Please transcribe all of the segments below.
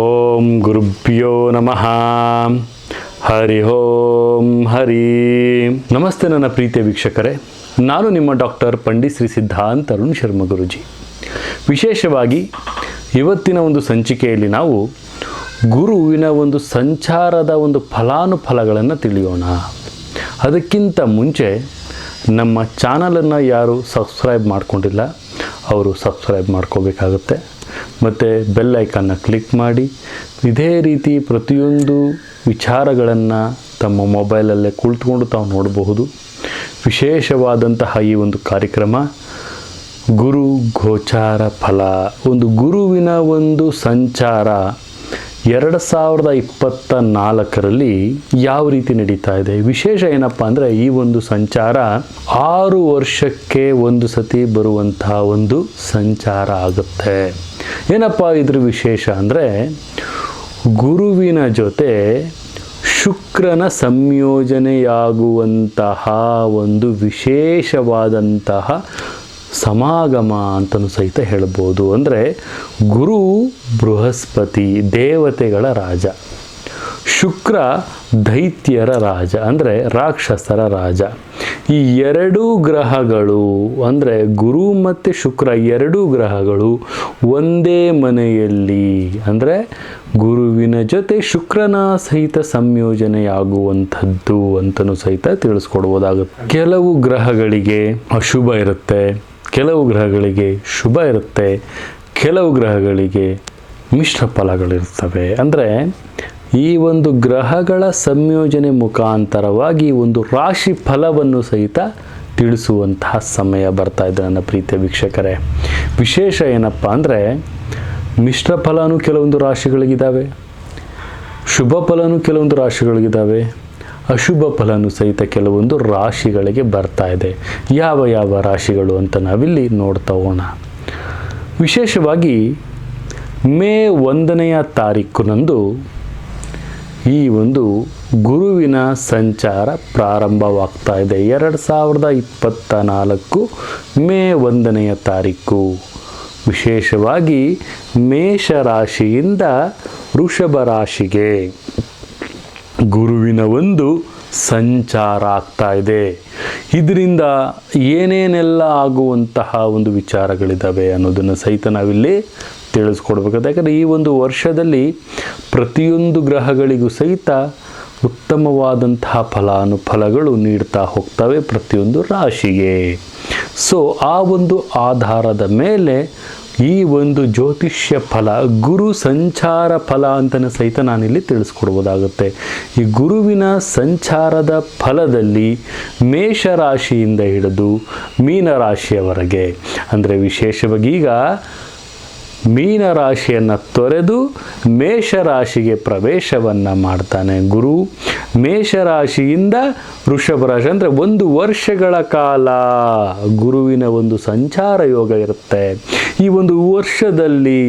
ಓಂ ಗುರುಭ್ಯೋ ನಮಃ. ಹರಿ ಓಂ ಹರಿ. ನಮಸ್ತೆ ನನ್ನ ಪ್ರೀತಿಯ ವೀಕ್ಷಕರೇ, ನಾನು ನಿಮ್ಮ ಡಾಕ್ಟರ್ ಪಂಡಿತ್ ಶ್ರೀ ಸಿದ್ಧಾಂತ ಅರುಣ್ ಶರ್ಮ ಗುರುಜಿ. ವಿಶೇಷವಾಗಿ ಇವತ್ತಿನ ಒಂದು ಸಂಚಿಕೆಯಲ್ಲಿ ನಾವು ಗುರುವಿನ ಒಂದು ಸಂಚಾರದ ಒಂದು ಫಲಾನುಫಲಗಳನ್ನು ತಿಳಿಯೋಣ. ಅದಕ್ಕಿಂತ ಮುಂಚೆ ನಮ್ಮ ಚಾನಲನ್ನು ಯಾರು ಸಬ್ಸ್ಕ್ರೈಬ್ ಮಾಡ್ಕೊಂಡಿಲ್ಲ ಅವರು ಸಬ್ಸ್ಕ್ರೈಬ್ ಮಾಡ್ಕೋಬೇಕಾಗುತ್ತೆ. ಮತ್ತು ಬೆಲ್ ಐಕಾನ್ನ ಕ್ಲಿಕ್ ಮಾಡಿ ಇದೇ ರೀತಿ ಪ್ರತಿಯೊಂದು ವಿಚಾರಗಳನ್ನು ತಮ್ಮ ಮೊಬೈಲಲ್ಲೇ ಕುಳಿತುಕೊಂಡು ತಾವು ನೋಡಬಹುದು. ವಿಶೇಷವಾದಂತಹ ಈ ಒಂದು ಕಾರ್ಯಕ್ರಮ ಗುರು ಗೋಚಾರ ಫಲ, ಒಂದು ಗುರುವಿನ ಒಂದು ಸಂಚಾರ 2024ರಲ್ಲಿ ಯಾವ ರೀತಿ ನಡೀತಾ ಇದೆ. ವಿಶೇಷ ಏನಪ್ಪ ಅಂದರೆ ಈ ಒಂದು ಸಂಚಾರ 6 ವರ್ಷಕ್ಕೆ ಒಂದು ಸತಿ ಬರುವಂತಹ ಒಂದು ಸಂಚಾರ ಆಗುತ್ತೆ. ಏನಪ್ಪ ಇದ್ರ ವಿಶೇಷ ಅಂದರೆ ಗುರುವಿನ ಜೊತೆ ಶುಕ್ರನ ಸಂಯೋಜನೆಯಾಗುವಂತಹ ಒಂದು ವಿಶೇಷವಾದಂತಹ ಸಮಾಗಮ ಅಂತಲೂ ಸಹಿತ ಹೇಳ್ಬೋದು. ಅಂದರೆ ಗುರು ಬೃಹಸ್ಪತಿ ದೇವತೆಗಳ ರಾಜ, ಶುಕ್ರ ದೈತ್ಯರ ರಾಜ ಅಂದರೆ ರಾಕ್ಷಸರ ರಾಜ. ಈ ಎರಡೂ ಗ್ರಹಗಳು ಅಂದರೆ ಗುರು ಮತ್ತು ಶುಕ್ರ ಎರಡೂ ಗ್ರಹಗಳು ಒಂದೇ ಮನೆಯಲ್ಲಿ ಅಂದರೆ ಗುರುವಿನ ಜೊತೆ ಶುಕ್ರನ ಸಹಿತ ಸಂಯೋಜನೆಯಾಗುವಂಥದ್ದು ಅಂತಲೂ ಸಹಿತ ತಿಳಿಸ್ಕೊಡ್ಬೋದಾಗುತ್ತೆ. ಕೆಲವು ಗ್ರಹಗಳಿಗೆ ಅಶುಭ ಇರುತ್ತೆ, ಕೆಲವು ಗ್ರಹಗಳಿಗೆ ಶುಭ ಇರುತ್ತೆ, ಕೆಲವು ಗ್ರಹಗಳಿಗೆ ಮಿಶ್ರ ಫಲಗಳಿರ್ತವೆ. ಅಂದರೆ ಈ ಒಂದು ಗ್ರಹಗಳ ಸಂಯೋಜನೆ ಮುಖಾಂತರವಾಗಿ ಒಂದು ರಾಶಿ ಫಲವನ್ನು ಸಹಿತ ತಿಳಿಸುವಂತಹ ಸಮಯ ಬರ್ತಾ ಇದೆ ನನ್ನ ಪ್ರೀತಿಯ ವೀಕ್ಷಕರೇ. ವಿಶೇಷ ಏನಪ್ಪ ಅಂದರೆ ಮಿಶ್ರ ಫಲನೂ ಕೆಲವೊಂದು ರಾಶಿಗಳಿಗಿದ್ದಾವೆ, ಶುಭ ಫಲನೂ ಕೆಲವೊಂದು ರಾಶಿಗಳಿಗಿದ್ದಾವೆ, ಅಶುಭ ಫಲನೂ ಸಹಿತ ಕೆಲವೊಂದು ರಾಶಿಗಳಿಗೆ ಬರ್ತಾ ಇದೆ. ಯಾವ ಯಾವ ರಾಶಿಗಳು ಅಂತ ನಾವಿಲ್ಲಿ ನೋಡ್ತಾ ಹೋಗೋಣ. ವಿಶೇಷವಾಗಿ ಮೇ 1ನೇ ತಾರೀಕಿನಂದು ಈ ಒಂದು ಗುರುವಿನ ಸಂಚಾರ ಪ್ರಾರಂಭವಾಗ್ತಾ ಇದೆ. 2024 ಮೇ 1ನೇ ತಾರೀಕು. ವಿಶೇಷವಾಗಿ ಮೇಷರಾಶಿಯಿಂದ ವೃಷಭ ರಾಶಿಗೆ ಗುರುವಿನ ಒಂದು ಸಂಚಾರ ಆಗ್ತಾ ಇದೆ. ಇದರಿಂದ ಏನೇನೆಲ್ಲ ಆಗುವಂತಹ ಒಂದು ವಿಚಾರಗಳಿದ್ದಾವೆ ಅನ್ನೋದನ್ನು ಸಹಿತ ನಾವಿಲ್ಲಿ ತಿಳಿಸ್ಕೊಡ್ಬೇಕಾಗುತ್ತೆ. ಯಾಕಂದರೆ ಈ ಒಂದು ವರ್ಷದಲ್ಲಿ ಪ್ರತಿಯೊಂದು ಗ್ರಹಗಳಿಗೂ ಸಹಿತ ಉತ್ತಮವಾದಂತಹ ಫಲಾನುಫಲಗಳು ನೀಡ್ತಾ ಹೋಗ್ತವೆ ಪ್ರತಿಯೊಂದು ರಾಶಿಗೆ. ಸೊ ಆ ಒಂದು ಆಧಾರದ ಮೇಲೆ ಈ ಒಂದು ಜ್ಯೋತಿಷ್ಯ ಫಲ ಗುರು ಸಂಚಾರ ಫಲ ಅಂತಲೇ ಸಹಿತ ನಾನಿಲ್ಲಿ ತಿಳಿಸ್ಕೊಡ್ಬೋದಾಗುತ್ತೆ. ಈ ಗುರುವಿನ ಸಂಚಾರದ ಫಲದಲ್ಲಿ ಮೇಷರಾಶಿಯಿಂದ ಹಿಡಿದು ಮೀನರಾಶಿಯವರೆಗೆ ಅಂದರೆ ವಿಶೇಷವಾಗಿ ಈಗ ಮೀನರಾಶಿಯನ್ನು ತೊರೆದು ಮೇಷರಾಶಿಗೆ ಪ್ರವೇಶವನ್ನು ಮಾಡ್ತಾನೆ ಗುರು. ಮೇಷರಾಶಿಯಿಂದ ವೃಷಭ ರಾಶಿ ಅಂದರೆ 1 ವರ್ಷಗಳ ಕಾಲ ಗುರುವಿನ ಒಂದು ಸಂಚಾರ ಯೋಗ ಇರುತ್ತೆ. ಈ ಒಂದು ವರ್ಷದಲ್ಲಿ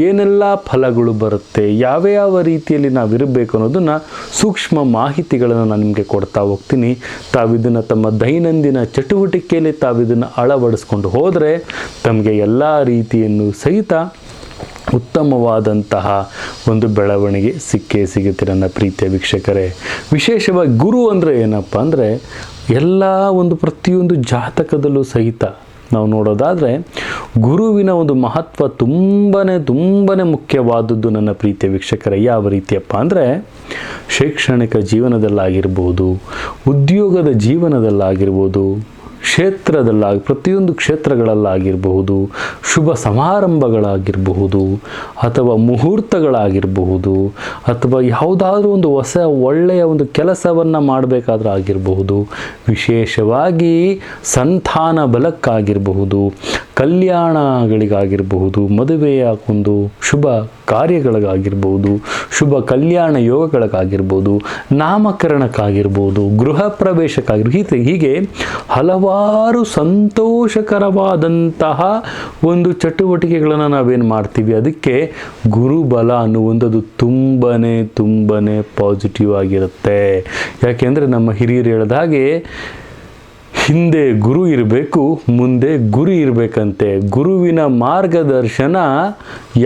ಏನೆಲ್ಲ ಫಲಗಳು ಬರುತ್ತೆ, ಯಾವ ಯಾವ ರೀತಿಯಲ್ಲಿ ನಾವಿರಬೇಕು ಅನ್ನೋದನ್ನು ಸೂಕ್ಷ್ಮ ಮಾಹಿತಿಗಳನ್ನು ನಾನು ನಿಮಗೆ ಕೊಡ್ತಾ ಹೋಗ್ತೀನಿ. ತಾವಿದನ್ನು ತಮ್ಮ ದೈನಂದಿನ ಚಟುವಟಿಕೆಯಲ್ಲಿ ತಾವಿದನ್ನು ಅಳವಡಿಸ್ಕೊಂಡು ಹೋದರೆ ತಮಗೆ ಎಲ್ಲ ರೀತಿಯನ್ನು ಸಹಿತ ಉತ್ತಮವಾದಂತಹ ಒಂದು ಬೆಳವಣಿಗೆ ಸಿಗುತ್ತೆ ನನ್ನ ಪ್ರೀತಿಯ ವೀಕ್ಷಕರೇ. ವಿಶೇಷವಾಗಿ ಗುರು ಅಂದರೆ ಏನಪ್ಪ ಅಂದರೆ ಎಲ್ಲ ಒಂದು ಪ್ರತಿಯೊಂದು ಜಾತಕದಲ್ಲೂ ಸಹಿತ ನಾವು ನೋಡೋದಾದರೆ ಗುರುವಿನ ಒಂದು ಮಹತ್ವ ತುಂಬಾ ಮುಖ್ಯವಾದದ್ದು ನನ್ನ ಪ್ರೀತಿಯ ವೀಕ್ಷಕರೇ. ಯಾವ ರೀತಿಯಪ್ಪ ಅಂದರೆ ಶೈಕ್ಷಣಿಕ ಜೀವನದಲ್ಲಾಗಿರ್ಬೋದು, ಉದ್ಯೋಗದ ಜೀವನದಲ್ಲಾಗಿರ್ಬೋದು, ಪ್ರತಿಯೊಂದು ಕ್ಷೇತ್ರಗಳಲ್ಲಾಗಿರಬಹುದು, ಶುಭ ಸಮಾರಂಭಗಳಾಗಿರಬಹುದು, ಅಥವಾ ಮುಹೂರ್ತಗಳಾಗಿರಬಹುದು, ಅಥವಾ ಯಾವುದಾದ್ರೂ ಒಂದು ಒಳ್ಳೆಯ ಒಂದು ಕೆಲಸವನ್ನು ಮಾಡಬೇಕಾದ್ರೂ ಆಗಿರಬಹುದು, ವಿಶೇಷವಾಗಿ ಸಂತಾನ ಬಲಕ್ಕಾಗಿರಬಹುದು, ಕಲ್ಯಾಣಗಳಿಗಾಗಿರಬಹುದು, ಮದುವೆಯ ಒಂದು ಶುಭ ಕಾರ್ಯಗಳಿಗಾಗಿರ್ಬೋದು, ಶುಭ ಕಲ್ಯಾಣ ಯೋಗಗಳಿಗಾಗಿರ್ಬೋದು, ನಾಮಕರಣಕ್ಕಾಗಿರ್ಬೋದು, ಗೃಹ ಪ್ರವೇಶಕ್ಕಾಗಿರ್ಬೋದು, ಹೀಗೆ ಹಲವಾರು ಸಂತೋಷಕರವಾದಂತಹ ಒಂದು ಚಟುವಟಿಕೆಗಳನ್ನು ನಾವೇನು ಮಾಡ್ತೀವಿ ಅದಕ್ಕೆ ಗುರುಬಲ ಅನ್ನುವಂಥದ್ದು ತುಂಬನೇ ಪಾಸಿಟಿವ್ ಆಗಿರುತ್ತೆ. ಯಾಕೆಂದರೆ ನಮ್ಮ ಹಿರಿಯರು ಹೇಳಿದ ಹಾಗೆ ಹಿಂದೆ ಗುರು ಇರಬೇಕು, ಮುಂದೆ ಗುರಿ ಇರಬೇಕಂತೆ. ಗುರುವಿನ ಮಾರ್ಗದರ್ಶನ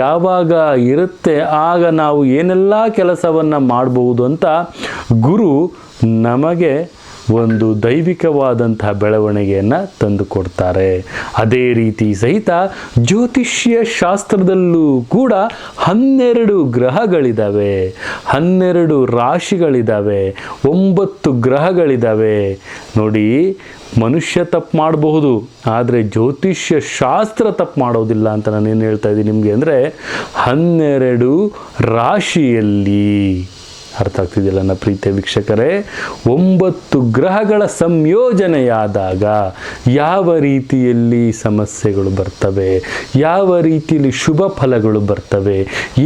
ಯಾವಾಗ ಇರುತ್ತೆ ಆಗ ನಾವು ಏನೆಲ್ಲ ಕೆಲಸವನ್ನು ಮಾಡಬಹುದು ಅಂತ ಗುರು ನಮಗೆ ಒಂದು ದೈವಿಕವಾದಂತಹ ಬೆಳವಣಿಗೆಯನ್ನು ತಂದುಕೊಡ್ತಾರೆ. ಅದೇ ರೀತಿ ಸಹಿತ ಜ್ಯೋತಿಷ್ಯ ಶಾಸ್ತ್ರದಲ್ಲೂ ಕೂಡ 12 ಗ್ರಹಗಳಿದ್ದಾವೆ, 12 ರಾಶಿಗಳಿದ್ದಾವೆ, 9 ಗ್ರಹಗಳಿದ್ದಾವೆ. ನೋಡಿ, ಮನುಷ್ಯ ತಪ್ಪು ಮಾಡಬಹುದು, ಆದರೆ ಜ್ಯೋತಿಷ್ಯ ಶಾಸ್ತ್ರ ತಪ್ಪು ಮಾಡೋದಿಲ್ಲ ಅಂತ ನಾನೇನು ಹೇಳ್ತಾ ಇದ್ದೀನಿ ನಿಮಗೆ ಅಂದರೆ 12 ರಾಶಿಯಲ್ಲಿ, ಅರ್ಥ ಆಗ್ತಿದೆಯಲ್ಲ ನನ್ನ ಪ್ರೀತಿಯ ವೀಕ್ಷಕರೇ, 9 ಗ್ರಹಗಳ ಸಂಯೋಜನೆಯಾದಾಗ ಯಾವ ರೀತಿಯಲ್ಲಿ ಸಮಸ್ಯೆಗಳು ಬರ್ತವೆ, ಯಾವ ರೀತಿಯಲ್ಲಿ ಶುಭ ಫಲಗಳು ಬರ್ತವೆ,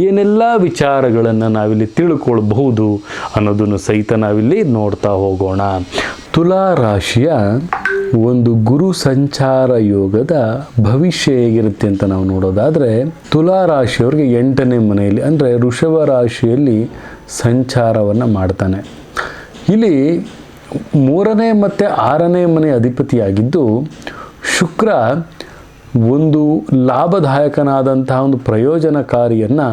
ಏನೆಲ್ಲ ವಿಚಾರಗಳನ್ನು ನಾವಿಲ್ಲಿ ತಿಳ್ಕೊಳ್ಬಹುದು ಅನ್ನೋದನ್ನು ಸಹಿತ ನಾವಿಲ್ಲಿ ನೋಡ್ತಾ ಹೋಗೋಣ. ತುಲಾ ರಾಶಿಯ ಒಂದು ಗುರು ಸಂಚಾರ ಯೋಗದ ಭವಿಷ್ಯ ಹೇಗಿರುತ್ತೆ ಅಂತ ನಾವು ನೋಡೋದಾದರೆ, ತುಲಾ ರಾಶಿಯವರಿಗೆ 8ನೇ ಮನೆಯಲ್ಲಿ ಅಂದರೆ ವೃಷಭ ರಾಶಿಯಲ್ಲಿ ಸಂಚಾರವನ್ನು ಮಾಡ್ತಾನೆ. ಇಲ್ಲಿ 3ನೇ ಮತ್ತು 6ನೇ ಮನೆ ಅಧಿಪತಿಯಾಗಿದ್ದು ಶುಕ್ರ ಒಂದು ಲಾಭದಾಯಕನಾದಂತಹ ಒಂದು ಪ್ರಯೋಜನಕಾರಿಯನ್ನು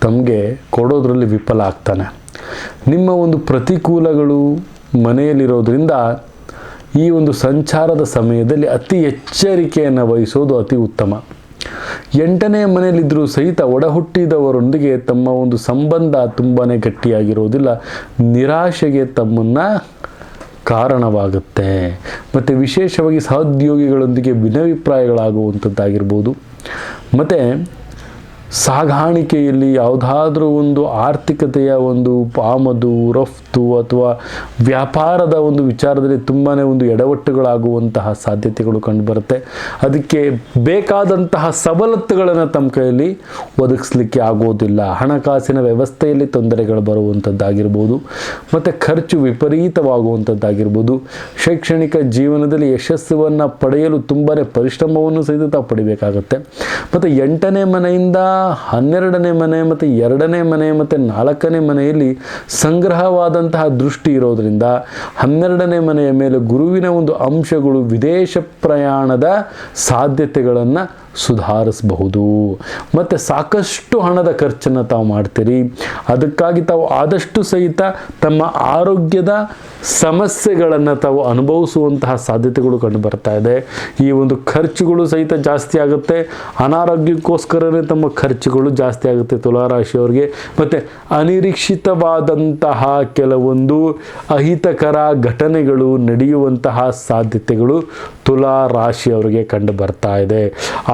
ತಮಗೆ ಕೊಡೋದ್ರಲ್ಲಿ ವಿಫಲ ಆಗ್ತಾನೆ. ನಿಮ್ಮ ಒಂದು ಪ್ರತಿಕೂಲಗಳು ಮನೆಯಲ್ಲಿರೋದ್ರಿಂದ ಈ ಒಂದು ಸಂಚಾರದ ಸಮಯದಲ್ಲಿ ಅತಿ ಎಚ್ಚರಿಕೆಯನ್ನು ವಹಿಸೋದು ಅತಿ ಉತ್ತಮ. 8ನೇ ಮನೆಯಲ್ಲಿದ್ದರೂ ಸಹಿತ ಒಡಹುಟ್ಟಿದವರೊಂದಿಗೆ ತಮ್ಮ ಒಂದು ಸಂಬಂಧ ತುಂಬಾ ಗಟ್ಟಿಯಾಗಿರೋದಿಲ್ಲ, ನಿರಾಶೆಗೆ ತಮ್ಮನ್ನು ಕಾರಣವಾಗುತ್ತೆ. ಮತ್ತು ವಿಶೇಷವಾಗಿ ಸಹೋದ್ಯೋಗಿಗಳೊಂದಿಗೆ ಭಿನ್ನಾಭಿಪ್ರಾಯಗಳಾಗುವಂಥದ್ದಾಗಿರ್ಬೋದು. ಮತ್ತು ಸಾಗಾಣಿಕೆಯಲ್ಲಿ ಯಾವುದಾದ್ರೂ ಒಂದು ಆರ್ಥಿಕತೆಯ ಒಂದು ಆಮದು ರಫ್ತು ಅಥವಾ ವ್ಯಾಪಾರದ ಒಂದು ವಿಚಾರದಲ್ಲಿ ತುಂಬಾ ಒಂದು ಎಡವಟ್ಟುಗಳಾಗುವಂತಹ ಸಾಧ್ಯತೆಗಳು ಕಂಡುಬರುತ್ತೆ. ಅದಕ್ಕೆ ಬೇಕಾದಂತಹ ಸವಲತ್ತುಗಳನ್ನು ತಮ್ಮ ಕೈಯಲ್ಲಿ ಒದಗಿಸ್ಲಿಕ್ಕೆ ಆಗೋದಿಲ್ಲ. ಹಣಕಾಸಿನ ವ್ಯವಸ್ಥೆಯಲ್ಲಿ ತೊಂದರೆಗಳು ಬರುವಂಥದ್ದಾಗಿರ್ಬೋದು, ಮತ್ತು ಖರ್ಚು ವಿಪರೀತವಾಗುವಂಥದ್ದಾಗಿರ್ಬೋದು. ಶೈಕ್ಷಣಿಕ ಜೀವನದಲ್ಲಿ ಯಶಸ್ಸನ್ನು ಪಡೆಯಲು ತುಂಬಾ ಪರಿಶ್ರಮವನ್ನು ಸಹಿತ ತಾವು ಪಡಿಬೇಕಾಗತ್ತೆ. ಮತ್ತು 8ನೇ ಮನೆಯಿಂದ 12ನೇ ಮನೆ ಮತ್ತು 2ನೇ ಮನೆ ಮತ್ತು 4ನೇ ಮನೆಯಲ್ಲಿ ಸಂಗ್ರಹವಾದಂತಹ ದೃಷ್ಟಿ ಇರೋದರಿಂದ 12ನೇ ಮನೆಯ ಮೇಲೆ ಗುರುವಿನ ಒಂದು ಅಂಶಗಳು ವಿದೇಶ ಪ್ರಯಾಣದ ಸಾಧ್ಯತೆಗಳನ್ನು ಸುಧಾರಿಸಬಹುದು. ಮತ್ತು ಸಾಕಷ್ಟು ಹಣದ ಖರ್ಚನ್ನು ತಾವು ಮಾಡ್ತೀರಿ. ಅದಕ್ಕಾಗಿ ತಾವು ಆದಷ್ಟು ಸಹಿತ ತಮ್ಮ ಆರೋಗ್ಯದ ಸಮಸ್ಯೆಗಳನ್ನು ತಾವು ಅನುಭವಿಸುವಂತಹ ಸಾಧ್ಯತೆಗಳು ಕಂಡು ಬರ್ತಾ ಇದೆ. ಈ ಒಂದು ಖರ್ಚುಗಳು ಸಹಿತ ಜಾಸ್ತಿ ಆಗುತ್ತೆ. ಅನಾರೋಗ್ಯಕ್ಕೋಸ್ಕರನೇ ತಮ್ಮ ಖರ್ಚುಗಳು ಜಾಸ್ತಿ ಆಗುತ್ತೆ ತುಲಾರಾಶಿಯವರಿಗೆ. ಮತ್ತು ಅನಿರೀಕ್ಷಿತವಾದಂತಹ ಕೆಲವೊಂದು ಅಹಿತಕರ ಘಟನೆಗಳು ನಡೆಯುವಂತಹ ಸಾಧ್ಯತೆಗಳು ತುಲಾ ರಾಶಿಯವರಿಗೆ ಕಂಡು ಬರ್ತಾ ಇದೆ.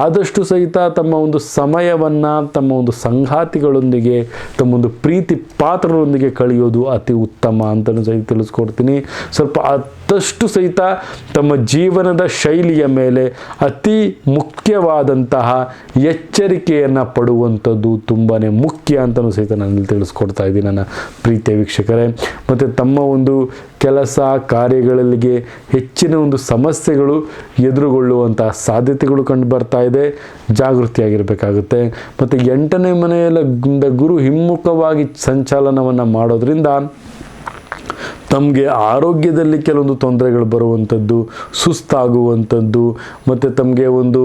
ಆದಷ್ಟು ಸಹಿತ ತಮ್ಮ ಒಂದು ಸಮಯವನ್ನು ತಮ್ಮ ಒಂದು ಸಂಗಾತಿಗಳೊಂದಿಗೆ, ತಮ್ಮ ಒಂದು ಪ್ರೀತಿ ಪಾತ್ರರೊಂದಿಗೆ ಕಳೆಯೋದು ಅತಿ ಉತ್ತಮ ಅಂತಲೂ ಸಹಿತ ತಿಳಿಸ್ಕೊಡ್ತೀನಿ. ಸ್ವಲ್ಪ ಆದಷ್ಟು ಸಹಿತ ತಮ್ಮ ಜೀವನದ ಶೈಲಿಯ ಮೇಲೆ ಅತಿ ಮುಖ್ಯವಾದಂತಹ ಎಚ್ಚರಿಕೆಯನ್ನು ಪಡುವಂಥದ್ದು ತುಂಬಾ ಮುಖ್ಯ ಅಂತಲೂ ಸಹಿತ ನಾನು ತಿಳಿಸ್ಕೊಡ್ತಾ ಇದ್ದೀನಿ ನನ್ನ ಪ್ರೀತಿಯ ವೀಕ್ಷಕರೇ. ಮತ್ತು ತಮ್ಮ ಒಂದು ಕೆಲಸ ಕಾರ್ಯಗಳಿಗೆ ಹೆಚ್ಚಿನ ಒಂದು ಸಮಸ್ಯೆಗಳು ಎದುರುಗೊಳ್ಳುವಂತಹ ಸಾಧ್ಯತೆಗಳು ಕಂಡು ಬರ್ತಾ ಇದೆ. ಜಾಗೃತಿಯಾಗಿರಬೇಕಾಗುತ್ತೆ. ಮತ್ತು 8ನೇ ಮನೆಯಲ್ಲಿ ಗುರು ಹಿಮ್ಮುಖವಾಗಿ ಸಂಚಾಲನವನ್ನು ಮಾಡೋದ್ರಿಂದ ತಮಗೆ ಆರೋಗ್ಯದಲ್ಲಿ ಕೆಲವೊಂದು ತೊಂದರೆಗಳು ಬರುವಂಥದ್ದು, ಸುಸ್ತಾಗುವಂಥದ್ದು, ಮತ್ತು ತಮಗೆ ಒಂದು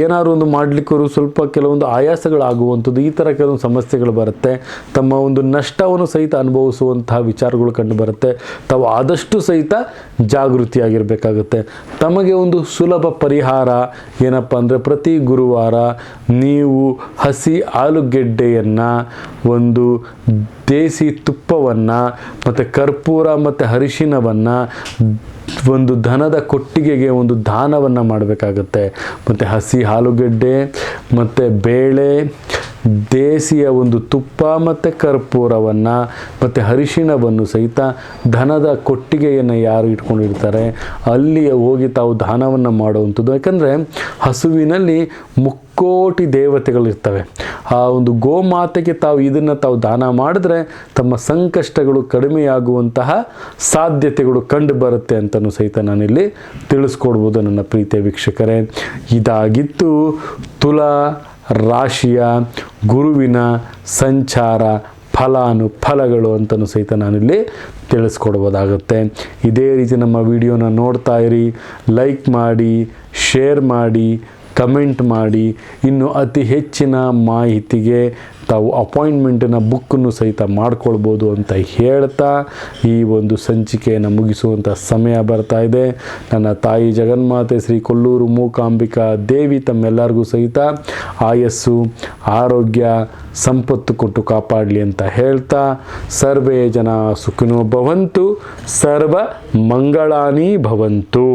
ಏನಾದ್ರು ಒಂದು ಮಾಡಲಿಕ್ಕೂ ಸ್ವಲ್ಪ ಕೆಲವೊಂದು ಆಯಾಸಗಳಾಗುವಂಥದ್ದು, ಈ ಥರ ಕೆಲವೊಂದು ಸಮಸ್ಯೆಗಳು ಬರುತ್ತೆ. ತಮ್ಮ ಒಂದು ನಷ್ಟವನ್ನು ಸಹಿತ ಅನುಭವಿಸುವಂತಹ ವಿಚಾರಗಳು ಕಂಡು ಬರುತ್ತೆ. ತಾವು ಆದಷ್ಟು ಸಹಿತ ಜಾಗೃತಿಯಾಗಿರಬೇಕಾಗುತ್ತೆ. ತಮಗೆ ಒಂದು ಸುಲಭ ಪರಿಹಾರ ಏನಪ್ಪ ಅಂದರೆ, ಪ್ರತಿ ಗುರುವಾರ ನೀವು ಹಸಿ ಆಲೂಗೆಡ್ಡೆಯನ್ನು, ಒಂದು ದೇಸಿ ತುಪ್ಪವನ್ನು, ಮತ್ತು ಕರ್ಪೂರ ಮತ್ತು ಅರಿಶಿನವನ್ನು ಒಂದು ದನದ ಕೊಟ್ಟಿಗೆಗೆ ಒಂದು ದಾನವನ್ನು ಮಾಡಬೇಕಾಗತ್ತೆ. ಮತ್ತು ಹಸಿ ಆಲೂಗೆಡ್ಡೆ ಮತ್ತು ಬೇಳೆ, ದೇಸಿಯ ಒಂದು ತುಪ್ಪ ಮತ್ತು ಕರ್ಪೂರವನ್ನು ಮತ್ತು ಅರಿಶಿಣವನ್ನು ಸಹಿತ ದನದ ಕೊಟ್ಟಿಗೆಯನ್ನು ಯಾರು ಇಟ್ಕೊಂಡಿರ್ತಾರೆ ಅಲ್ಲಿ ಹೋಗಿ ತಾವು ದಾನವನ್ನು ಮಾಡುವಂಥದ್ದು. ಯಾಕಂದರೆ ಹಸುವಿನಲ್ಲಿ ಮುಕ್ಕೋಟಿ ದೇವತೆಗಳಿರ್ತವೆ. ಆ ಒಂದು ಗೋಮಾತೆಗೆ ತಾವು ಇದನ್ನು ತಾವು ದಾನ ಮಾಡಿದ್ರೆ ತಮ್ಮ ಸಂಕಷ್ಟಗಳು ಕಡಿಮೆಯಾಗುವಂತಹ ಸಾಧ್ಯತೆಗಳು ಕಂಡು ಬರುತ್ತೆ ಅಂತಲೂ ಸಹಿತ ನಾನಿಲ್ಲಿ ತಿಳಿಸ್ಕೊಡ್ಬೋದು ನನ್ನ ಪ್ರೀತಿಯ ವೀಕ್ಷಕರೇ. ಇದಾಗಿತ್ತು ತುಲಾ ರಾಶಿಯ ಗುರುವಿನ ಸಂಚಾರ ಫಲಗಳು ಅಂತಲೂ ಸಹಿತ ನಾನಿಲ್ಲಿ ತಿಳಿಸ್ಕೊಡ್ಬೋದಾಗುತ್ತೆ. ಇದೇ ರೀತಿ ನಮ್ಮ ವಿಡಿಯೋನ ನೋಡ್ತಾ ಇರಿ, ಲೈಕ್ ಮಾಡಿ, ಶೇರ್ ಮಾಡಿ, ಕಮೆಂಟ್ ಮಾಡಿ. ಇನ್ನು ಅತಿ ಹೆಚ್ಚಿನ ಮಾಹಿತಿಗೆ ತಾವು ಅಪಾಯಿಂಟ್ಮೆಂಟನ್ನು ಬುಕ್ಕನ್ನು ಸಹಿತ ಮಾಡ್ಕೊಳ್ಬೋದು ಅಂತ ಹೇಳ್ತಾ ಈ ಒಂದು ಸಂಚಿಕೆಯನ್ನು ಮುಗಿಸುವಂಥ ಸಮಯ ಬರ್ತಾ ಇದೆ. ನನ್ನ ತಾಯಿ ಜಗನ್ಮಾತೆ ಶ್ರೀ ಕೊಲ್ಲೂರು ಮೂಕಾಂಬಿಕಾ ದೇವಿ ತಮ್ಮೆಲ್ಲರಿಗೂ ಸಹಿತ ಆಯಸ್ಸು, ಆರೋಗ್ಯ, ಸಂಪತ್ತು ಕೊಟ್ಟು ಕಾಪಾಡಲಿ ಅಂತ ಹೇಳ್ತಾ ಸರ್ವೇ ಜನ ಸುಖಿನೋ ಭವಂತು, ಸರ್ವ ಮಂಗಳಾನಿ ಭವಂತು.